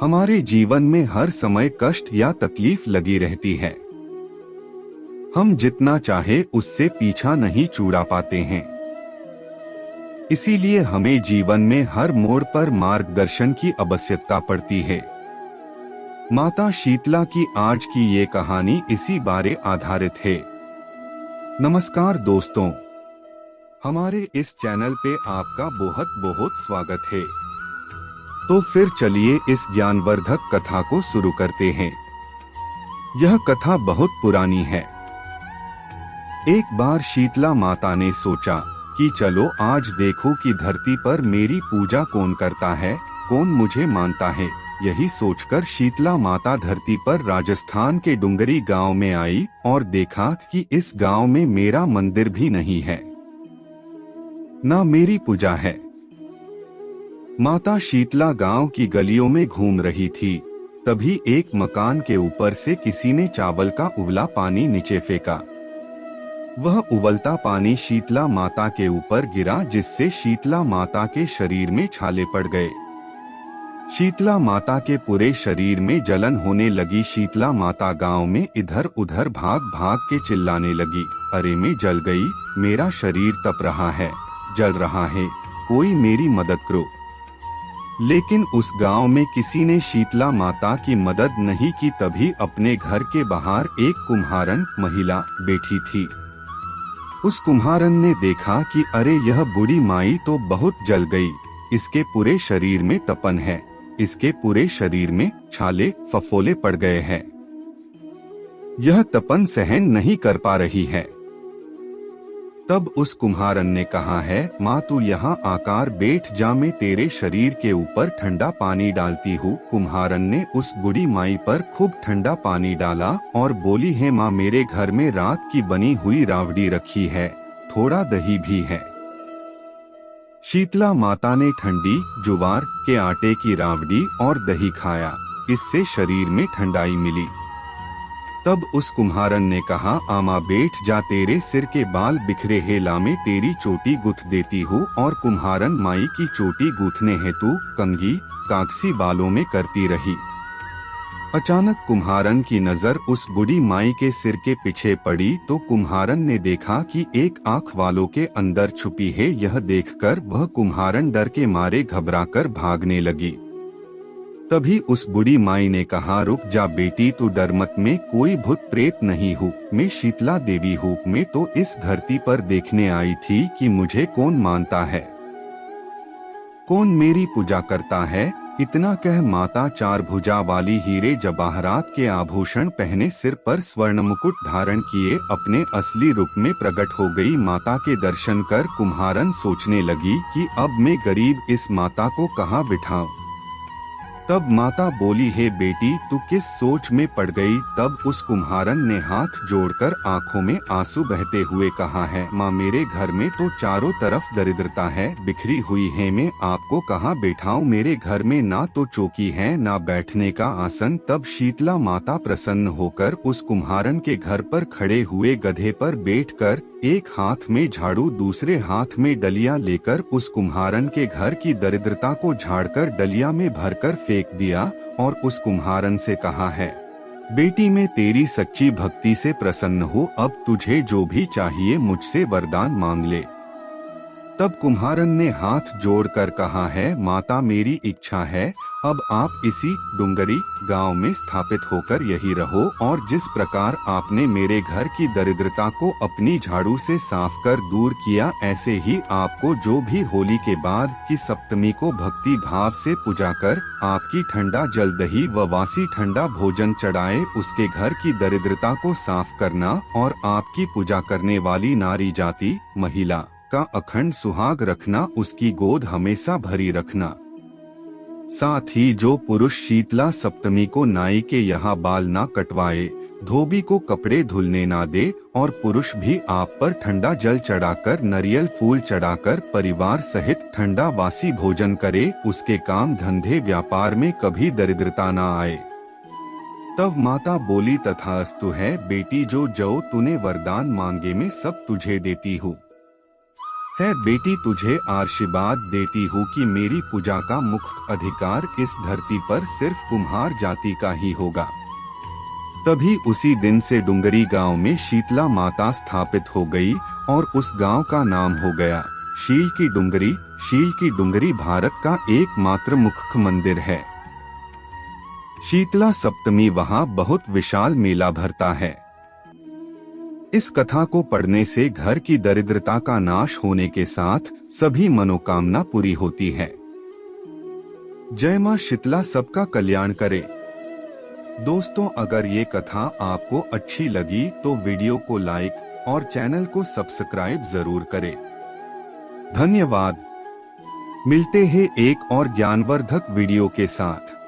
हमारे जीवन में हर समय कष्ट या तकलीफ लगी रहती है। हम जितना चाहे उससे पीछा नहीं छुड़ा पाते हैं। इसीलिए हमें जीवन में हर मोड़ पर मार्गदर्शन की आवश्यकता पड़ती है। माता शीतला की आज की ये कहानी इसी बारे आधारित है। नमस्कार दोस्तों, हमारे इस चैनल पे आपका बहुत बहुत स्वागत है। तो फिर चलिए इस ज्ञानवर्धक कथा को शुरू करते हैं। यह कथा बहुत पुरानी है। एक बार शीतला माता ने सोचा कि चलो आज देखो कि धरती पर मेरी पूजा कौन करता है, कौन मुझे मानता है। यही सोचकर शीतला माता धरती पर राजस्थान के डुंगरी गांव में आई और देखा कि इस गांव में मेरा मंदिर भी नहीं है, ना मेरी पूजा है। माता शीतला गांव की गलियों में घूम रही थी। तभी एक मकान के ऊपर से किसी ने चावल का उबला पानी नीचे फेंका। वह उबलता पानी शीतला माता के ऊपर गिरा, जिससे शीतला माता के शरीर में छाले पड़ गए। शीतला माता के पूरे शरीर में जलन होने लगी। शीतला माता गांव में इधर उधर भाग भाग के चिल्लाने लगी, अरे मैं जल गई, मेरा शरीर तप रहा है, जल रहा है, कोई मेरी मदद करो। लेकिन उस गांव में किसी ने शीतला माता की मदद नहीं की। तभी अपने घर के बाहर एक कुम्हारन महिला बैठी थी। उस कुम्हारन ने देखा कि अरे यह बूढ़ी माई तो बहुत जल गई, इसके पूरे शरीर में तपन है, इसके पूरे शरीर में छाले फफोले पड़ गए हैं, यह तपन सहन नहीं कर पा रही है। तब उस कुम्हारन ने कहा है, माँ तू यहाँ आकर बैठ जा, मैं तेरे शरीर के ऊपर ठंडा पानी डालती हूँ। कुम्हारन ने उस बूढ़ी माई पर खूब ठंडा पानी डाला और बोली है, माँ मेरे घर में रात की बनी हुई रावड़ी रखी है, थोड़ा दही भी है। शीतला माता ने ठंडी ज्वार के आटे की रावड़ी और दही खाया, इससे शरीर में ठंडाई मिली। तब उस कुम्हारन ने कहा, आमा बैठ जा, तेरे सिर के बाल बिखरे हैं, ला मैं तेरी चोटी गुथ देती हूँ। और कुम्हारन माई की चोटी गूंथने हेतु कंघी कागसी बालों में करती रही। अचानक कुम्हारन की नजर उस बूढ़ी माई के सिर के पीछे पड़ी तो कुम्हारन ने देखा कि एक आंख वालों के अंदर छुपी है। यह देखकर वह कुम्हारन डर के मारे घबराकर भागने लगी। तभी उस बूढ़ी माई ने कहा, रुक जा बेटी, तू डर मत, मैं कोई भूत प्रेत नहीं हूँ, मैं शीतला देवी हूँ। मैं तो इस धरती पर देखने आई थी कि मुझे कौन मानता है, कौन मेरी पूजा करता है। इतना कह माता चार भुजा वाली हीरे जवाहरात के आभूषण पहने, सिर पर स्वर्ण मुकुट धारण किए अपने असली रूप में प्रकट हो गई। माता के दर्शन कर कुम्हारन सोचने लगी कि अब मैं गरीब इस माता को कहाँ बिठाऊं। तब माता बोली, है बेटी तू किस सोच में पड़ गई। तब उस कुम्हारन ने हाथ जोड़कर आंखों में आंसू बहते हुए कहा है, माँ मेरे घर में तो चारों तरफ दरिद्रता है, बिखरी हुई है, मैं आपको कहाँ बैठाऊं। मेरे घर में ना तो चौकी है, ना बैठने का आसन। तब शीतला माता प्रसन्न होकर उस कुम्हारन के घर पर खड़े हुए गधे पर बैठकर एक हाथ में झाड़ू दूसरे हाथ में डलिया लेकर उस कुम्हारन के घर की दरिद्रता को झाड़कर डलिया में भरकर फेंक दिया और उस कुम्हारन से कहा है, बेटी मैं तेरी सच्ची भक्ति से प्रसन्न हूँ, अब तुझे जो भी चाहिए मुझसे वरदान मांग ले। तब कुम्हारन ने हाथ जोड़कर कहा है, माता मेरी इच्छा है, अब आप इसी डुंगरी गांव में स्थापित होकर यही रहो और जिस प्रकार आपने मेरे घर की दरिद्रता को अपनी झाड़ू से साफ कर दूर किया, ऐसे ही आपको जो भी होली के बाद की सप्तमी को भक्ति भाव से पूजा कर आपकी ठंडा जल दही व वासी ठंडा भोजन चढ़ाए, उसके घर की दरिद्रता को साफ करना और आपकी पूजा करने वाली नारी जाति महिला का अखंड सुहाग रखना, उसकी गोद हमेशा भरी रखना। साथ ही जो पुरुष शीतला सप्तमी को नाई के यहाँ बाल ना कटवाए, धोबी को कपड़े धुलने ना दे और पुरुष भी आप पर ठंडा जल चढ़ाकर नारियल फूल चढ़ाकर परिवार सहित ठंडा वासी भोजन करे, उसके काम धंधे व्यापार में कभी दरिद्रता ना आए। तब माता बोली, तथास्तु है बेटी, जो तूने वरदान मांगे मैं सब तुझे देती हूँ। है बेटी, तुझे आशीर्वाद देती हूँ कि मेरी पूजा का मुख्य अधिकार इस धरती पर सिर्फ कुम्हार जाति का ही होगा। तभी उसी दिन से डुंगरी गांव में शीतला माता स्थापित हो गई और उस गांव का नाम हो गया शील की डुंगरी। शील की डुंगरी भारत का एकमात्र मुख्य मंदिर है। शीतला सप्तमी वहां बहुत विशाल मेला भरता है। इस कथा को पढ़ने से घर की दरिद्रता का नाश होने के साथ सभी मनोकामना पूरी होती है। जय मां शीतला सबका कल्याण करे। दोस्तों, अगर ये कथा आपको अच्छी लगी तो वीडियो को लाइक और चैनल को सब्सक्राइब जरूर करें। धन्यवाद। मिलते हैं एक और ज्ञानवर्धक वीडियो के साथ।